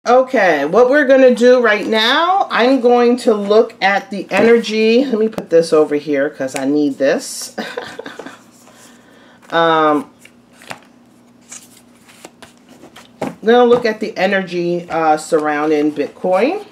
Okay, what we're going to do right now, I'm going to look at the energy. Let me put this over here because I need this. I'm going to look at the energy surrounding Bitcoin.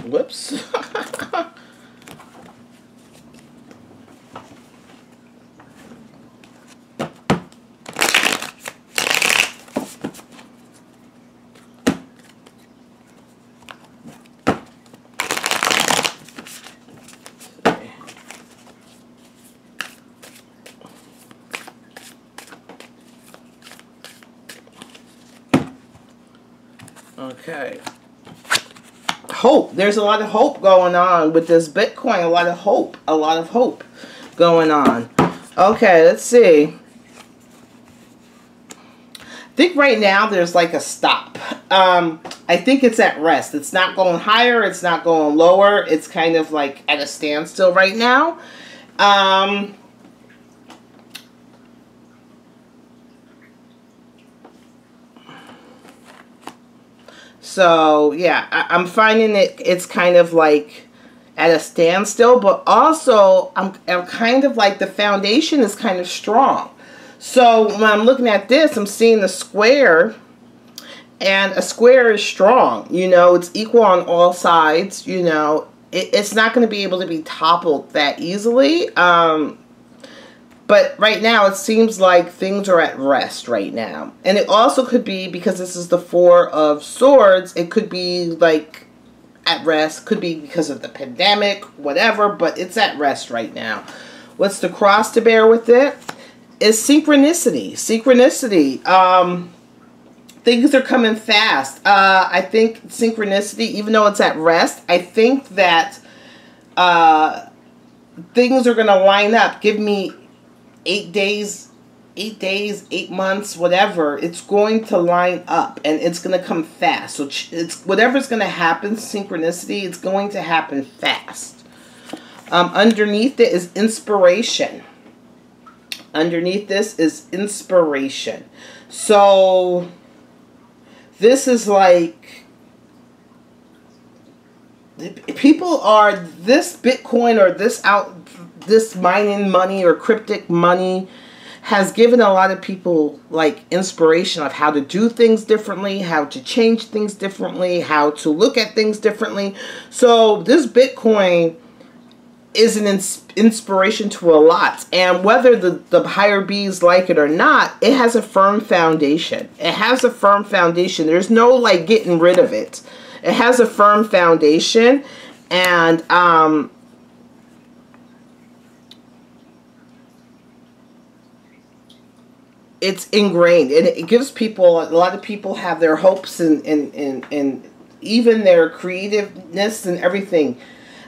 Whoops. Okay. Hope. There's a lot of hope going on with this Bitcoin. A lot of hope going on. Okay, let's see. I think right now there's like a stop. I think it's at rest. It's not going higher. It's not going lower. It's kind of like at a standstill right now. So, yeah, I'm finding it's kind of like at a standstill, but also I'm kind of like the foundation is kind of strong. So, when I'm looking at this, I'm seeing the square, and a square is strong. You know, it's equal on all sides. You know, it's not going to be able to be toppled that easily. But right now, it seems like things are at rest right now. And it also could be, because this is the Four of Swords, it could be like at rest. Could be because of the pandemic, whatever, but it's at rest right now. What's the cross to bear with it? Is synchronicity. Synchronicity. Things are coming fast. I think synchronicity, even though it's at rest, I think that things are going to line up. Give me 8 days, 8 months, whatever. It's going to line up and it's going to come fast. So it's whatever's going to happen, synchronicity, it's going to happen fast. Underneath it is inspiration. Underneath this is inspiration. So this is like people are, this Bitcoin or this mining money or cryptic money has given a lot of people like inspiration of how to do things differently, how to change things differently, how to look at things differently. So this Bitcoin is an inspiration to a lot. And whether the higher bees like it or not, it has a firm foundation. It has a firm foundation. There's no like getting rid of it. It has a firm foundation, and it's ingrained, and it gives people, a lot of people have their hopes and even their creativeness and everything.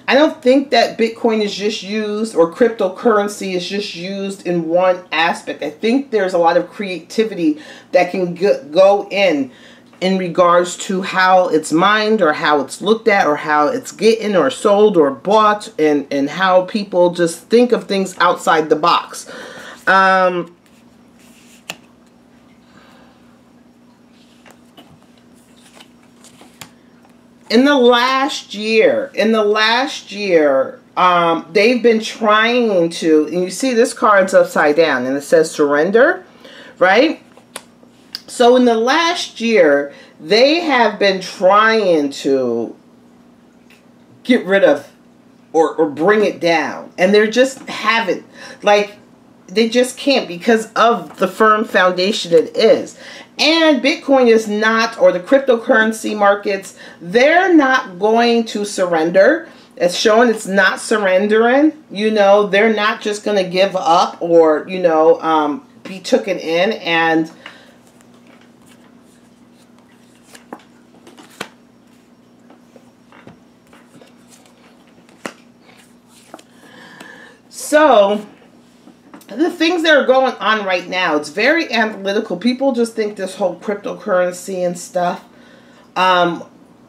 I don't think that Bitcoin is just used, or cryptocurrency is just used in one aspect. I think there's a lot of creativity that can go in regards to how it's mined, or how it's looked at, or how it's getting or sold or bought, and how people just think of things outside the box. In the last year, they've been trying to, and you see this card's upside down, and it says surrender, right? So in the last year, they have been trying to get rid of or bring it down, and they just haven't, like, they just can't, because of the firm foundation it is. And Bitcoin is not, or the cryptocurrency markets, they're not going to surrender. It's showing it's not surrendering. You know, they're not just going to give up, or, you know, be taken in. And So the things that are going on right now, it's very analytical. People just think this whole cryptocurrency and stuff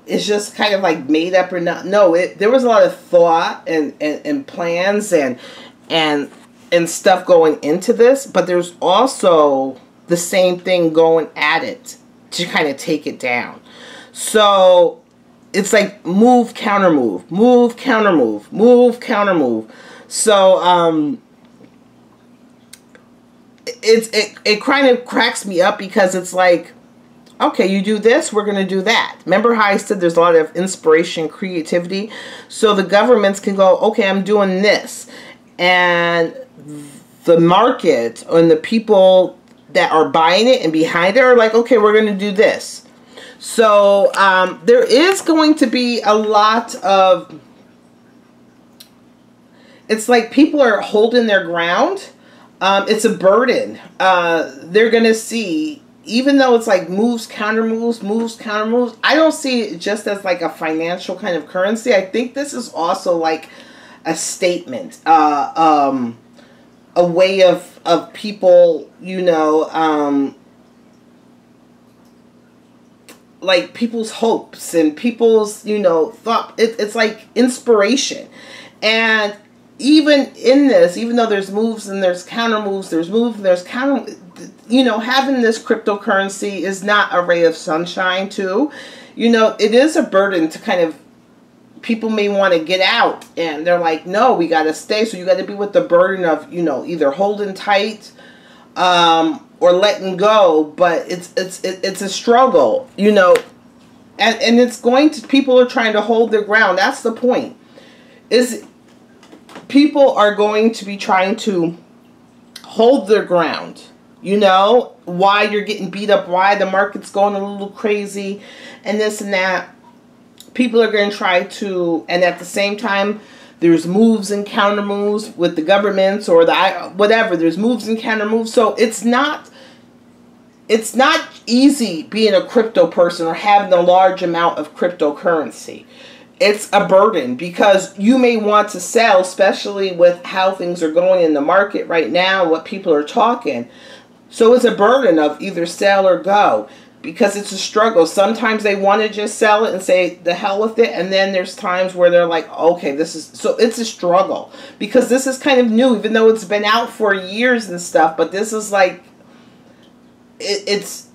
is just kind of like made up or not. No, there was a lot of thought and plans and stuff going into this, but there's also the same thing going at it to kind of take it down. So it's like move, counter move, move, counter move, move, counter move. So it kind of cracks me up because it's like, okay, you do this, we're going to do that. Remember how I said there's a lot of inspiration, creativity? So the governments can go, okay, I'm doing this. And the market and the people that are buying it and behind it are like, okay, we're going to do this. So there is going to be a lot of, it's like people are holding their ground. It's a burden. They're going to see, even though it's like moves, counter moves, moves, counter moves, I don't see it just as like a financial kind of currency. I think this is also like a statement, a way of people, you know, like people's hopes and people's, you know, thought. It's like inspiration. And even in this, even though there's moves and there's counter moves, there's moves and there's counter, you know, having this cryptocurrency is not a ray of sunshine too. You know, it is a burden to kind of, people may want to get out and they're like, no, we got to stay. So you got to be with the burden of, you know, either holding tight or letting go. But it's a struggle, you know, and it's going to, people are trying to hold their ground. That's the point. Is people are going to be trying to hold their ground, you know, why you're getting beat up, why the market's going a little crazy and this and that. People are going to try to, and at the same time, there's moves and counter moves with the governments or the whatever. There's moves and counter moves. So it's not easy being a crypto person or having a large amount of cryptocurrency. It's a burden because you may want to sell, especially with how things are going in the market right now, what people are talking. So it's a burden of either sell or go because it's a struggle. Sometimes they want to just sell it and say the hell with it. And then there's times where they're like, okay, this is, so it's a struggle because this is kind of new, even though it's been out for years and stuff, but this is like,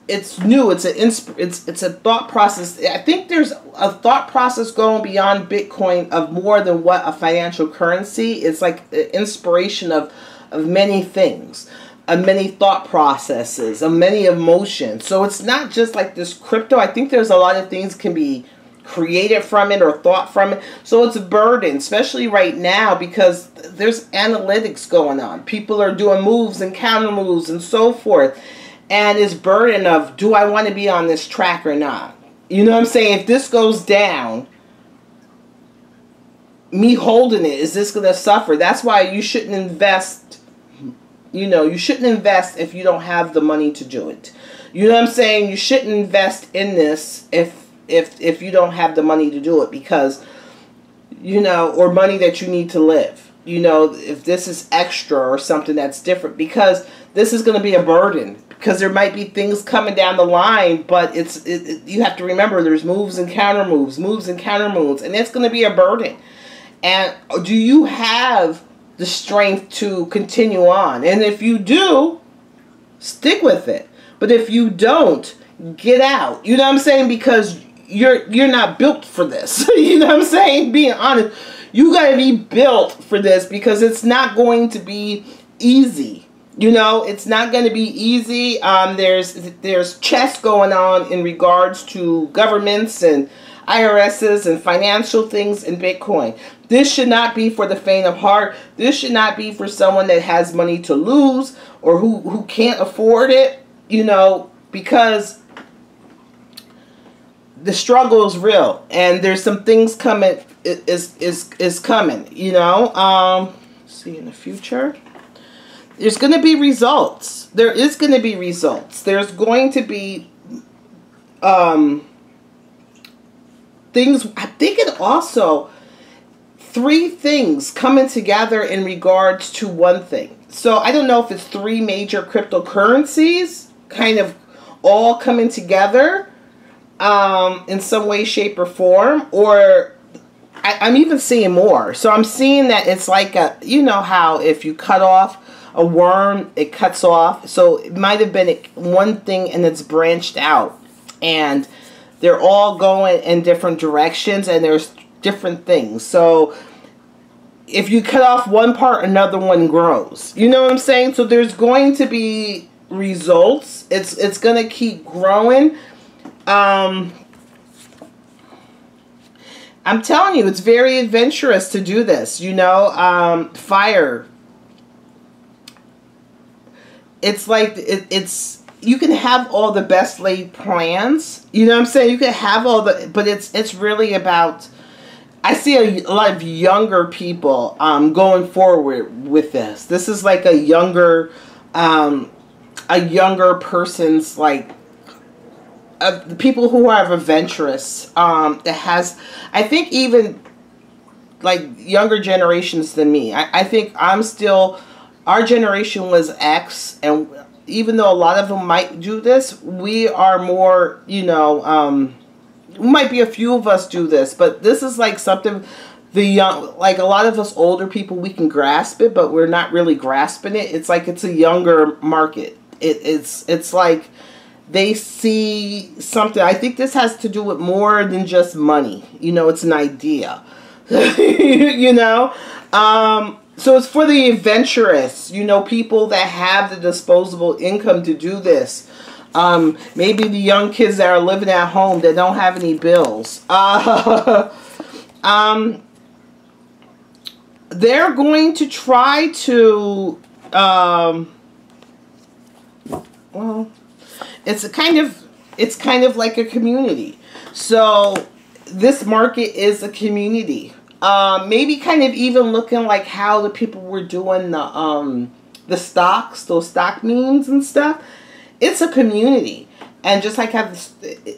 it's new. It's a thought process. I think there's a thought process going beyond Bitcoin of more than what a financial currency. It's like the inspiration of many things, of many thought processes, of many emotions. So it's not just like this crypto. I think there's a lot of things can be created from it or thought from it. So it's a burden, especially right now because there's analytics going on. People are doing moves and counter moves and so forth. And it's burden of, do I want to be on this track or not? You know what I'm saying? If this goes down, me holding it, is this going to suffer? That's why you shouldn't invest. You know, you shouldn't invest if you don't have the money to do it. You know what I'm saying? You shouldn't invest in this if you don't have the money to do it because, you know, or money that you need to live. You know, if this is extra or something that's different because this is going to be a burden. Because there might be things coming down the line, but you have to remember there's moves and counter moves, and it's going to be a burden. And do you have the strength to continue on? And if you do, stick with it. But if you don't, get out. You know what I'm saying? Because you're not built for this. You know what I'm saying? Being honest, you got to be built for this because it's not going to be easy. You know, it's not going to be easy. There's chess going on in regards to governments and IRSs and financial things in Bitcoin. This should not be for the faint of heart. This should not be for someone that has money to lose or who can't afford it, you know, because the struggle is real and there's some things coming, is coming, you know. See in the future. There's going to be results. There is going to be results. There's going to be things. I'm thinking also three things coming together in regards to one thing. So I don't know if it's three major cryptocurrencies kind of all coming together in some way, shape, or form, or I'm even seeing more. So I'm seeing that it's like a, you know how if you cut off a worm, it cuts off. So it might have been one thing and it's branched out, and they're all going in different directions, and there's different things. So if you cut off one part, another one grows. You know what I'm saying? So there's going to be results. It's going to keep growing. I'm telling you, it's very adventurous to do this. You know, fire. It's like it's you can have all the best laid plans. You know what I'm saying? You can have all the, but it's really about. I see a lot of younger people going forward with this. This is like a younger person's, like the people who are adventurous. That has, I think, even like younger generations than me. I think I'm still, our generation was X, and even though a lot of them might do this, we are more, you know, might be a few of us do this, but this is like something the young, like a lot of us older people, we can grasp it, but we're not really grasping it. It's like it's a younger market. It's like they see something. I think this has to do with more than just money. You know, it's an idea. You know, so it's for the adventurous. You know, people that have the disposable income to do this. Maybe the young kids that are living at home that don't have any bills. They're going to try to, well, it's kind of like a community. So this market is a community. Maybe kind of even looking like how the people were doing the stocks, those stock memes and stuff. It's a community, and just like how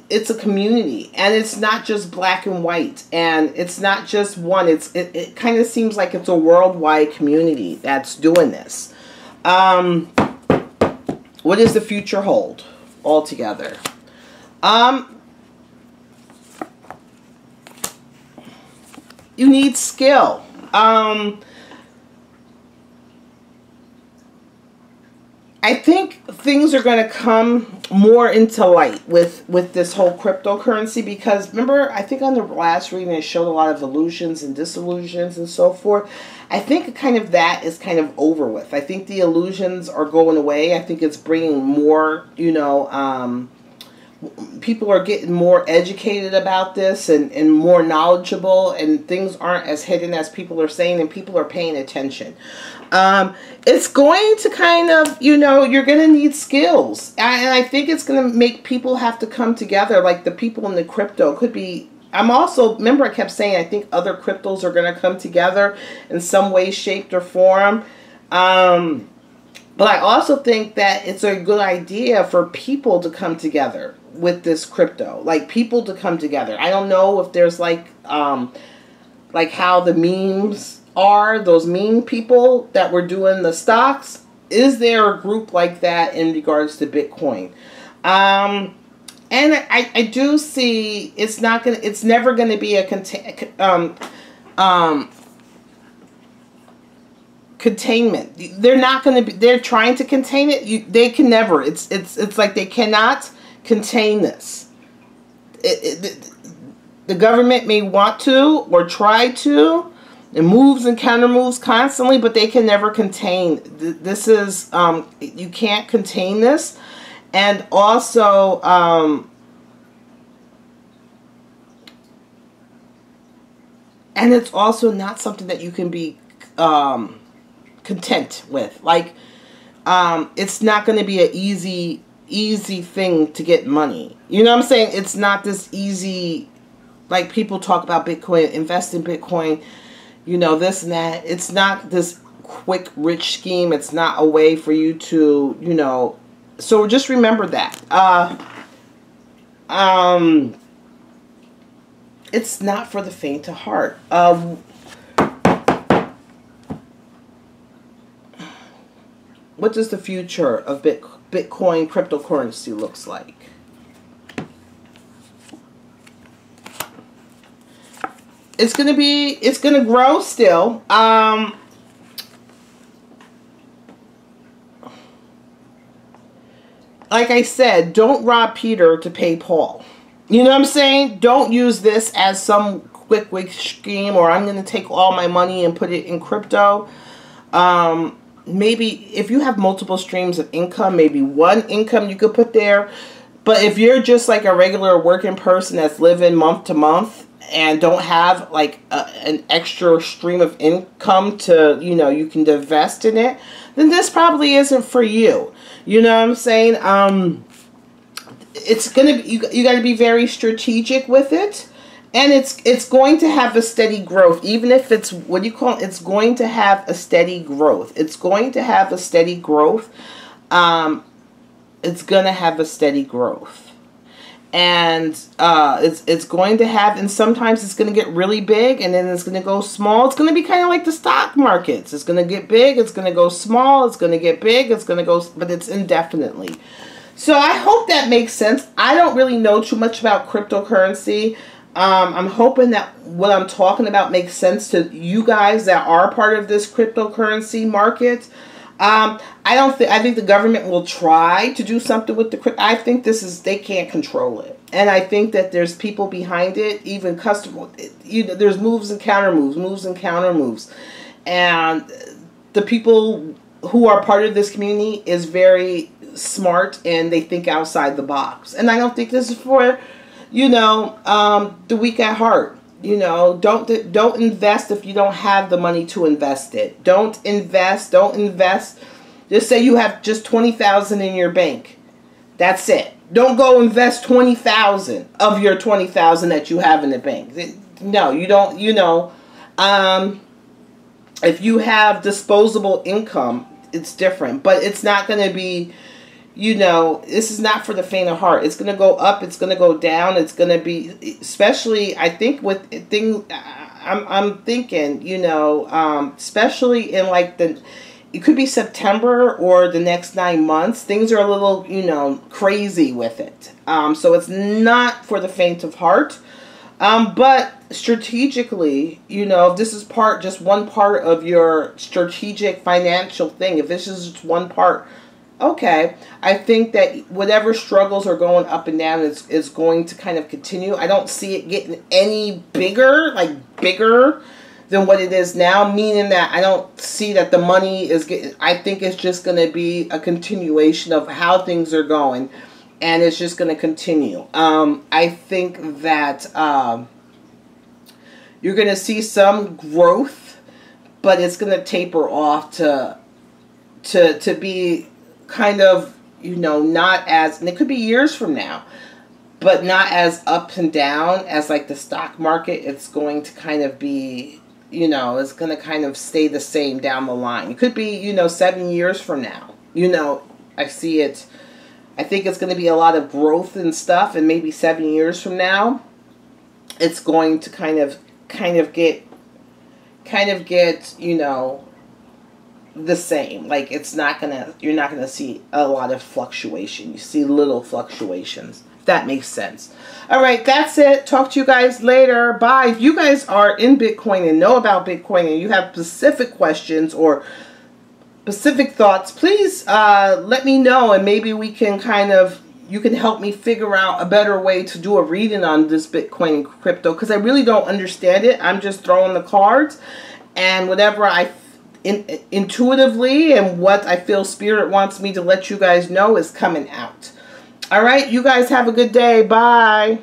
it's a community, and it's not just black and white, and it's not just one. It kind of seems like it's a worldwide community that's doing this. What does the future hold altogether? You need skill. I think things are going to come more into light with this whole cryptocurrency, because remember, I think on the last reading it showed a lot of illusions and disillusions and so forth. I think kind of that is kind of over with. I think the illusions are going away. I think it's bringing more, you know, people are getting more educated about this and more knowledgeable, and things aren't as hidden as people are saying, and people are paying attention. It's going to kind of, you know, you're going to need skills. And I think it's going to make people have to come together, like the people in the crypto could be. I'm also, remember I kept saying, I think other cryptos are going to come together in some way, shape, or form. But I also think that it's a good idea for people to come together with this crypto, like people to come together. I don't know if there's like how the memes are, those meme people that were doing the stocks. Is there a group like that in regards to Bitcoin? And I do see it's never gonna be a containment. They're not going to be, they're trying to contain it. They can never, it's like they cannot contain this. The government may want to or try to. It moves and counter moves constantly, but they can never contain. This is, you can't contain this. And also, and it's also not something that you can be content with. Like, it's not going to be an easy thing to get money. You know what I'm saying? It's not this easy, like people talk about Bitcoin, invest in Bitcoin, you know, this and that. It's not this quick, rich scheme. It's not a way for you to, you know, so just remember that. It's not for the faint of heart. what does the future of Bitcoin cryptocurrency looks like? It's gonna grow still. Like I said, don't rob Peter to pay Paul. You know what I'm saying? Don't use this as some quick scheme, or I'm going to take all my money and put it in crypto. Maybe if you have multiple streams of income, maybe one income you could put there. But if you're just like a regular working person that's living month to month and don't have like an extra stream of income to, you know, you can invest in it, then this probably isn't for you. You know what I'm saying? It's gonna be, you got to be very strategic with it, and it's going to have a steady growth. Even if it's, what do you call it? It's going to have a steady growth. It's going to have a steady growth. It's gonna have a steady growth, and it's going to have, and sometimes it's going to get really big, and then it's going to go small. It's going to be kind of like the stock markets. It's going to get big, it's going to go small, it's going to get big, it's going to go, but it's indefinitely. So I hope that makes sense. I don't really know too much about cryptocurrency. I'm hoping that what I'm talking about makes sense to you guys that are part of this cryptocurrency market. I think the government will try to do something with the crypto. I think they can't control it. And I think that there's people behind it, even customer, there's moves and counter moves, And the people who are part of this community is very smart, and they think outside the box. And I don't think this is for, you know, the weak at heart. You know, don't invest if you don't have the money to invest it. Don't invest. Just say you have just $20,000 in your bank. That's it. Don't go invest $20,000 of your $20,000 that you have in the bank. No, you don't. You know, if you have disposable income, it's different. But it's not going to be, you know, this is not for the faint of heart. It's going to go up. It's going to go down. It's going to be, especially, I think with things, I'm thinking, you know, especially in like it could be September or the next 9 months. Things are a little, you know, crazy with it. So it's not for the faint of heart. But strategically, you know, if this is just one part of your strategic financial thing, if this is just one part, okay, I think that whatever struggles are going up and down is going to kind of continue. I don't see it getting any bigger, like bigger than what it is now, meaning that I don't see that the money is getting, I think it's just going to be a continuation of how things are going, and it's just going to continue. I think that you're going to see some growth, but it's going to taper off to be kind of, you know, not as, and it could be years from now, but not as up and down as like the stock market. It's going to kind of be, you know, it's going to kind of stay the same down the line. It could be, you know, 7 years from now. You know, I see it. I think it's going to be a lot of growth and stuff, and maybe 7 years from now, it's going to kind of get, you know, the same. Like, it's not gonna, you're not gonna see a lot of fluctuation. You see little fluctuations, if that makes sense. All right, that's it. Talk to you guys later. Bye. If you guys are in Bitcoin and know about Bitcoin and you have specific questions or specific thoughts, please let me know, and maybe we can kind of, you can help me figure out a better way to do a reading on this Bitcoin and crypto, because I really don't understand it. I'm just throwing the cards, and whatever I intuitively and what I feel Spirit wants me to let you guys know is coming out. All right, you guys have a good day. Bye.